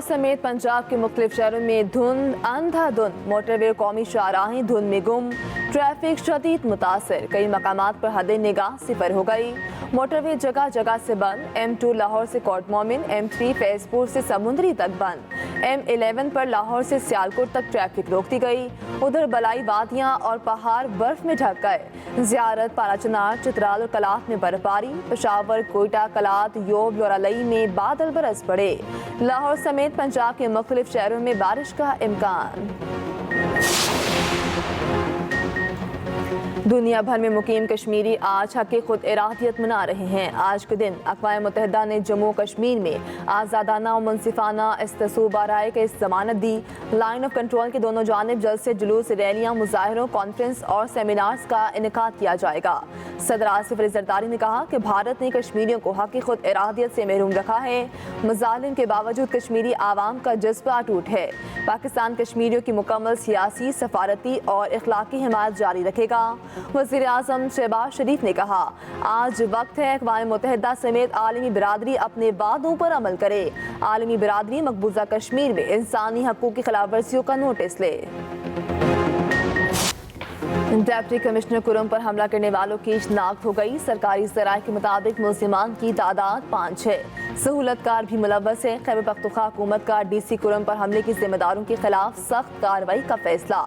समेत पंजाब के मुख्तलिफ शहरों में धुंध अंधाधुंध, मोटरवे कौमी शाहराहें धुंध में गुम, ट्रैफिक शदीद मुतासर, कई मकामात पर हद निगाह सिफर हो गई। मोटरवे जगह जगह से बंद, M2 लाहौर से कोट मोमिन, M3 फैजपुर से समुंदरी तक बंद, M11 पर लाहौर से सियालकोट तक ट्रैफिक रोक दी गई। उधर बलाई वादियाँ और पहाड़ बर्फ में ढक गए। ज़ियारत, पाराचनार, चित्राल और कलात में बर्फबारी, पेशावर, कोयटा, कलात, योब और अलई में बादल बरस पड़े। लाहौर समेत पंजाब के मुख्तलिफ शहरों में बारिश का इम्कान। दुनिया भर में मुकीम कश्मीरी आज हक़ खुद इरादियत मना रहे हैं। आज के दिन अक़वाम मुत्तहिदा ने जम्मू कश्मीर में आज़ादाना और मुनसिफाना इस्तसूबा राय की जमानत दी। लाइन ऑफ कंट्रोल के दोनों जानिब जल्द से जुलूस, रैलियाँ, मुजाहरों, कॉन्फ्रेंस और सेमिनार्स का इनेकाद किया जाएगा। सदर आसिफ अली ज़रदारी ने कहा कि भारत ने कश्मीरियों को हक़ खुद इरादियत से महरूम रखा है। मज़ालिम के बावजूद कश्मीरी आवाम का जज्बा अटूट है। पाकिस्तान कश्मीरियों की मुकम्मल सियासी, सफारती और इखलाकी हिमायत जारी रखेगा। वज़ीर आज़म शहबाज शरीफ ने कहा, आज वक्त है अक़वाम मुत्तहिदा समेत आलमी बिरादरी अपने वादों पर अमल करे। आलमी बिरादरी मकबूजा कश्मीर में इंसानी हकूक़ की खिलाफ वर्जियों का नोटिस ले। डिप्टी कमिश्नर कुरम पर हमला करने वालों की शिनाख्त हो गई। सरकारी ज़राए के मुताबिक मुलजिमान की तादाद 5 है। सहूलतकार भी मुलव्वस है। खैबर पख्तूनख्वा हुकूमत का DC कुरम पर हमले के जिम्मेदारों के खिलाफ सख्त कार्रवाई का फैसला।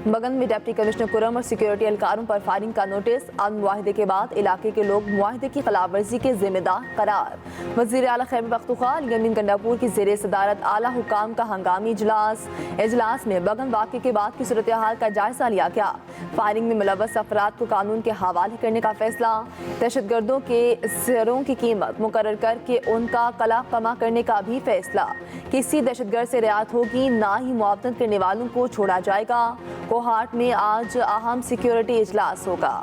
बगन में डिप्टी कमिश्नर कुरम और सिक्योरिटी एहलकारों पर फायरिंग का नोटिस। अमन मुआहिदे के बाद इलाके के लोग मुआहिदे की खिलाफ वर्जी के जिम्मेदार करार। वज़ीर आला खैबर पख्तूनख्वा अली अमीन गंडापुर की ज़ेरे सदारत आला हुकाम का हंगामी इजलास में बगन वाक़े के बाद की सूरत हाल का जायजा लिया गया। फायरिंग में मुलव्वस अफराद को कानून के हवाले करने का फैसला। दहशतगर्दों के सरों की कीमत मुकर्रर करके उनका कला कमा करने का भी फैसला। किसी दहशतगर्द से रियायत होगी, ना ही मुआवजत करने वालों को छोड़ा जाएगा। कोहाट में आज अहम सिक्योरिटी इजलास होगा।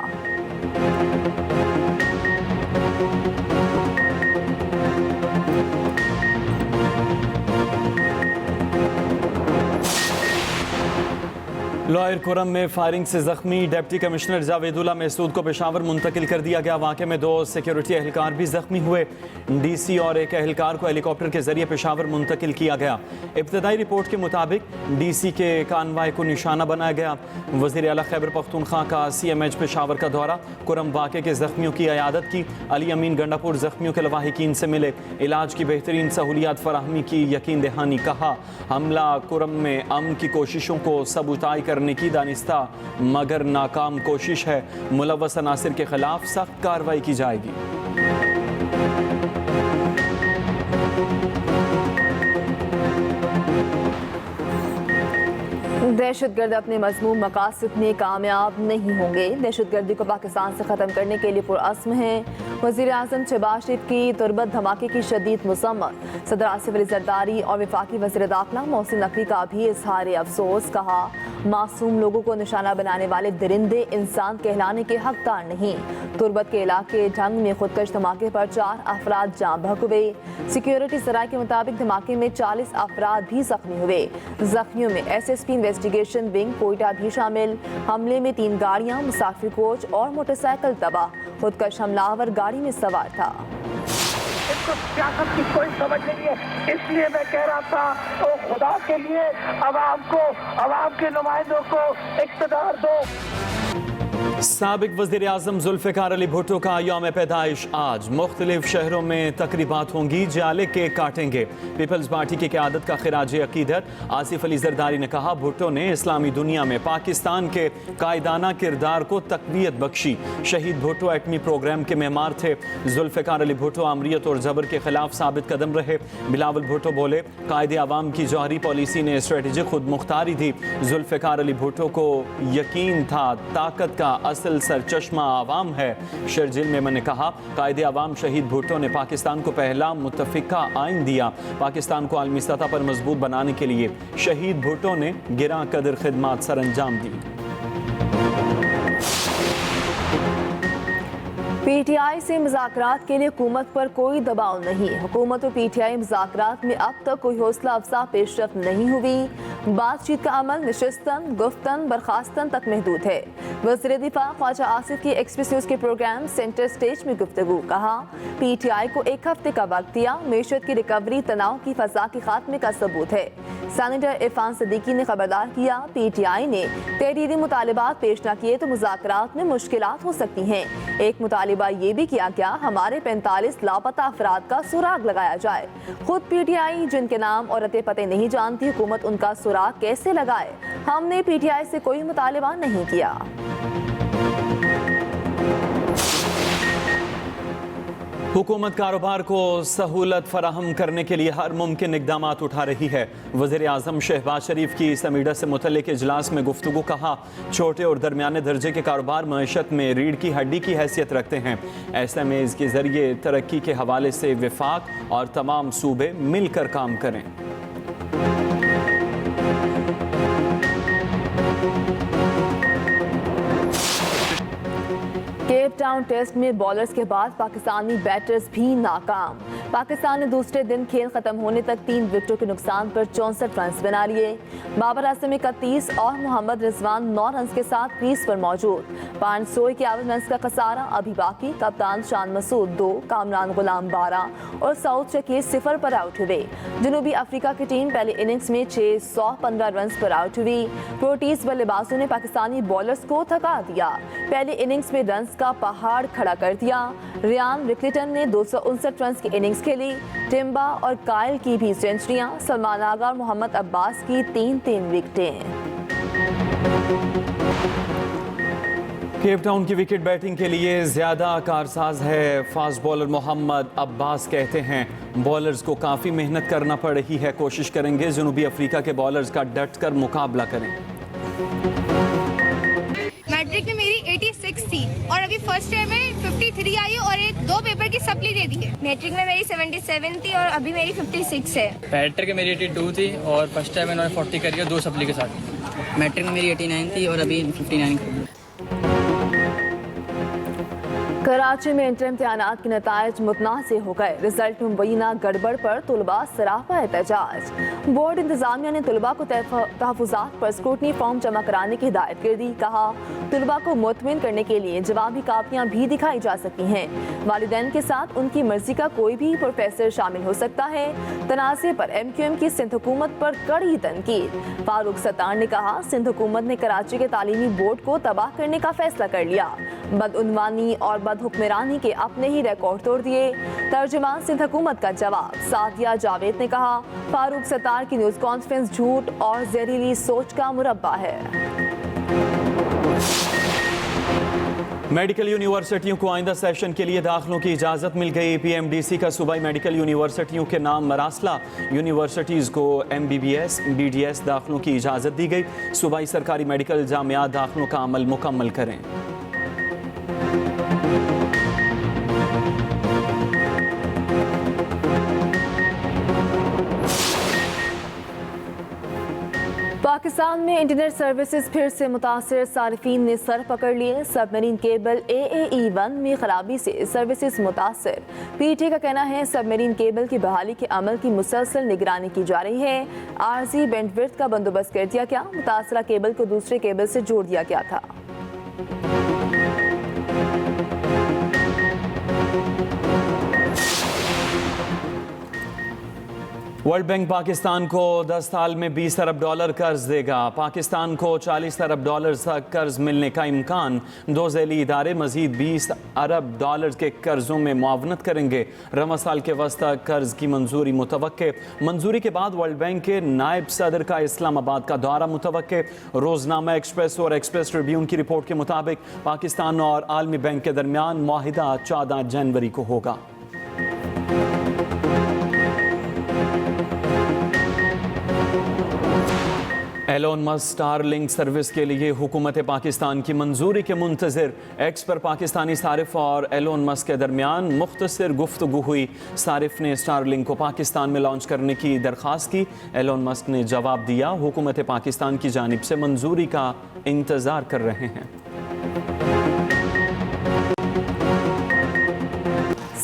लॉयर कुरम में फायरिंग से जख्मी। डिप्टी कमिश्नर जावेदुल्ला महसूद को पेशावर मुंतकिल कर दिया गया। वाक़े में 2 सिक्योरिटी एहलकार भी जख्मी हुए। DC और एक एहलकार को हेलीकॉप्टर के जरिए पेशावर मुंतकिल किया गया। इब्तदाई रिपोर्ट के मुताबिक DC के कानवाई को निशाना बनाया गया। वज़ीर आला खैबर पख्तूनख्वा का CMH पेशावर का दौरा। कुरम वाक़े के जख्मियों की अयादत की। अली अमीन गंडापुर जख्मियों के लवाहिकीन से मिले। इलाज की बेहतरीन सहूलियात फराहमी की यकीन दहानी। कहा, हमला कुरम में अमन की कोशिशों को सबूताई करने की दानिस्ता मगर नाकाम कोशिश है। मुलव्वस अनासिर के खिलाफ सख्त कार्रवाई की जाएगी। दहशतगर्द अपने मज़मूम मकासद में कामयाब नहीं होंगे। दहशतगर्दी को पाकिस्तान से ख़त्म करने के लिए पुरअज़्म हैं। वज़ीर आज़म शहबाज शरीफ की तुरबत धमाके की शदीद मज़म्मत। सदर आसिफ अली ज़रदारी और वफाकी वज़ीर दाखिला मोहसिन नकवी का भी इज़हार अफसोस। कहा, मासूम लोगों को निशाना बनाने वाले दरिंदे इंसान कहलाने के हकदार नहीं। तुरबत के इलाके ढंग में खुदकश धमाके पर 4 अफराद जाँ बहक हुए। सिक्योरिटी ज़राए के मुताबिक धमाके में 40 अफराद भी जख्मी हुए। जख्मियों में SSP इन्वेस्टिगेशन विंग कोयटा भी शामिल। हमले में 3 गाड़ियां, मुसाफिर कोच और मोटरसाइकिल तबाह। खुदकश हमलावर गाड़ी में सवार था। इसको सियासत की कोई समझ नहीं है, इसलिए मैं कह रहा था, तो खुदा के लिए अवाम को, अवाम के नुमाइंदों को इख्तियार दो। साबिक वज़ीर आज़म जुल्फ़िकार अली भुट्टो का यौम पैदाइश आज। मुख्तलिफ शहरों में तकरीबात होंगी। जाले केक काटेंगे। पीपल्स पार्टी की क़यादत का खिराज अकीदत। आसिफ अली ज़रदारी ने कहा, भुट्टो ने इस्लामी दुनिया में पाकिस्तान के कायदाना किरदार को तक़वियत बख्शी। शहीद भुट्टो एटमी प्रोग्राम के मेहमान थे। जुल्फ़िकार अली भुट्टो आमरीत और जबर के खिलाफ साबित कदम रहे। बिलावल भुट्टो बोले, कायदे आवाम की जौहरी पॉलिसी ने स्ट्रेटजी खुद मुख्तारी दी। जुल्फ़िकार अली भुट्टो को यकीन था ताकत का असल सरचश्मा आवाम है। शर्जिल मेमन ने कहा, कायदे आवाम शहीद भुट्टो ने पाकिस्तान को पहला मुत्तफ़िका आइन दिया। पाकिस्तान को आलमी सतह पर मजबूत बनाने के लिए शहीद भुट्टो ने गिरां कदर खिदमात सर अंजाम दी। PTI से मुज़ाकरात के लिए हुकूमत पर कोई दबाव नहीं। हुकूमत और PTI मुज़ाकरात में अब तक कोई हौसला अफजा पेशरफ नहीं हुई। बातचीत का अमल निशिस्तन, गुफ्तन, बर्खास्तन तक महदूद है। वज़ीर दिफा ख्वाजा आसिफ की एक्सप्रेस न्यूज़ के प्रोग्राम सेंटर स्टेज में गुफ्तगू। कहा, PTI को 1 हफ्ते का वक्त दिया, मेशत की रिकवरी तनाव की फजा के खात्मे का सबूत है। सेनेटर इरफान सिद्दीकी ने खबरदार किया, PTI ने तहरीरी मुतालिबात पेश न किए तो मुज़ाकरात में मुश्किलात हो सकती हैं। एक मुतालिबा ये भी किया गया, हमारे 45 लापता अफराद का सुराग लगाया जाए। खुद PTI जिनके नाम और रते पते नहीं जानती, हुकूमत उनका सुराग कैसे लगाए? हमने PTI से कोई मुतालिबा नहीं किया। हुकूमत कारोबार को सहूलत फराहम करने के लिए हर मुमकिन इकदाम उठा रही है। वज़ीर आज़म शहबाज शरीफ की समीडा से मुतल्लिक़ इजलास में गुफ्तगू। कहा, छोटे और दरमियाने दर्जे के कारोबार मईशत में रीढ़ की हड्डी की हैसियत रखते हैं। SMEs के ज़रिए तरक्की के हवाले से वफाक और तमाम सूबे मिलकर काम करें। केप टाउन टेस्ट में बॉलर्स के बाद पाकिस्तानी बैटर्स भी नाकाम। पाकिस्तान ने दूसरे दिन खेल खत्म होने तक 3 विकेटों के नुकसान पर 64 रन बना लिए। बाबर आजम 31 और मोहम्मद रिजवान 9 रन के साथ क्रीज पर मौजूद। 551 रन का खसारा अभी बाकी। कप्तान शान मसूद 2, कामरान गुलाम 12 और सऊद शकीर 0 पर आउट हुए। जनूबी अफ्रीका की टीम पहले इनिंग्स में 615 रन पर आउट हुई। प्रोटीज बल्लेबाजों ने पाकिस्तानी बॉलर्स को थका दिया। पहले इनिंग्स में रन का पहाड़ खड़ा कर दिया। रियान रिकलिटन ने 259 रन की इनिंग्स खेली। टिम्बा और कायल की भी सेंचुरियां। सलमान आगा और मोहम्मद अब्बास की 3-3 विकेटें। केप टाउन की विकेट बैटिंग के लिए ज्यादा कारसाज है। फास्ट बॉलर मोहम्मद अब्बास कहते हैं, बॉलर्स को काफ़ी मेहनत करना पड़ रही है। कोशिश करेंगे जनूबी अफ्रीका के बॉलर्स का डट कर मुकाबला करें। मैट्रिक में मेरी 86 थी और अभी फर्स्ट ईयर में 53 आई और 2 पेपर की सप्ली दे दी है। मैट्रिक में मेरी 77 थी और अभी मेरी 56 है। मैट्रिक में मेरी 82 थी और फर्स्ट टाइम मैंने 40 करी 2 सप्ली के साथ। मैट्रिक में मेरी 89 थी और अभी 59। कराची में इंटर इम्तिहानात के नताइज मुतनाज़ हो गए। रिजल्ट में मुबैना गड़बड़ पर तुलबा सरापा एहतजाज। बोर्ड इंतजामिया ने तुलबा को तहफ़्फ़ुज़ात पर स्क्रूटनी फॉर्म जमा कराने की हिदायत कर दी। कहा, तुलबा को मुतमिन करने के लिए जवाबी कापियाँ भी दिखाई जा सकती हैं। वालिदैन के साथ उनकी मर्जी का कोई भी प्रोफेसर शामिल हो सकता है। तनाज़े पर MQM की सिंध हुकूमत पर कड़ी तनकीद। फारूक सत्तार ने कहा, सिंध हुकूमत ने कराची के तालीमी बोर्ड को तबाह करने का फैसला कर लिया। बदउनवानी और बदहुक्मरानी के अपने ही रिकॉर्ड तोड़ दिए। तर्जुमान सिंध हुकूमत का जवाब। सादिया जावेद ने कहा, फारूक सत्तार की न्यूज़ कॉन्फ्रेंस झूठ और जहरीली सोच का मुरब्बा है। मेडिकल यूनिवर्सिटियों को आइंदा सेशन के लिए दाखिलों की इजाज़त मिल गई। PMDC का सूबाई मेडिकल यूनिवर्सिटियों के नाम मरासला यूनिवर्सिटीज़ को MBBS BDS दाखिलों की इजाज़त दी गई। सूबाई सरकारी मेडिकल जामियात दाखिलों का अमल मुकम्मल करें। पाकिस्तान में इंटरनेट सर्विसेज फिर से मुतासर। सारिफीन ने सर पकड़ लिए। सबमरीन केबल AAE1 में खराबी से सर्विसेज मुतासर। PTA का कहना है, सबमरीन केबल की बहाली के अमल की मुसलसल निगरानी की जा रही है। आरजी बैंडविड्थ का बंदोबस्त कर दिया गया। मुतासरा केबल को दूसरे केबल से जोड़ दिया गया था। वर्ल्ड बैंक पाकिस्तान को 10 साल में $20 अरब कर्ज देगा। पाकिस्तान को $40 अरब तक कर्ज मिलने का इम्कान। 2 झैली इदारे मजीद $20 अरब के कर्जों में मुआवनत करेंगे। रवा साल के वस्त तक कर्ज की मंजूरी मुतवक्के। मंजूरी के बाद वर्ल्ड बैंक के नायब सदर का इस्लामाबाद का दौरा मुतवक्के। रोजनामा एक्सप्रेस और एक्सप्रेस ट्रिब्यून की रिपोर्ट के मुताबिक पाकिस्तान और आलमी बैंक के दरमियान मुआहिदा 14 जनवरी को होगा। एलोन मस्क स्टारलिंक सर्विस के लिए हुकूमत पाकिस्तान की मंजूरी के मुंतज़िर। एक्स पर पाकिस्तानी सारिफ और एलोन मस्क के दरमियान मुख्तसर गुफ्तगू हुई। सारिफ ने स्टारलिंक को पाकिस्तान में लॉन्च करने की दरख्वास्त की। एलोन मस्क ने जवाब दिया, हुकूमत पाकिस्तान की जानिब से मंजूरी का इंतज़ार कर रहे हैं।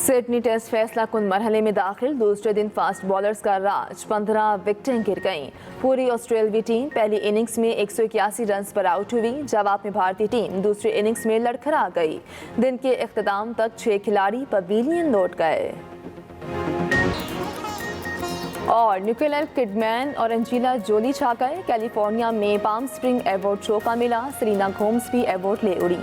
सिडनी टेस्ट फैसला कुन मरहले में दाखिल, दूसरे दिन फास्ट बॉलर्स का राज, 15 विकेटें गिर गईं। पूरी ऑस्ट्रेलवी टीम पहली इनिंग्स में 181 रन पर आउट हुई। जवाब में भारतीय टीम दूसरी इनिंग्स में लड़खड़ा गई। दिन के इख्तिताम तक 6 खिलाड़ी पवेलियन लौट गए। और न्यूक्लियर किडमैन और एंजेला जोली छा गए। कैलिफोर्निया में पाम स्प्रिंग अवार्ड शो का मिला, सेलेना गोमेज भी अवार्ड ले उड़ी।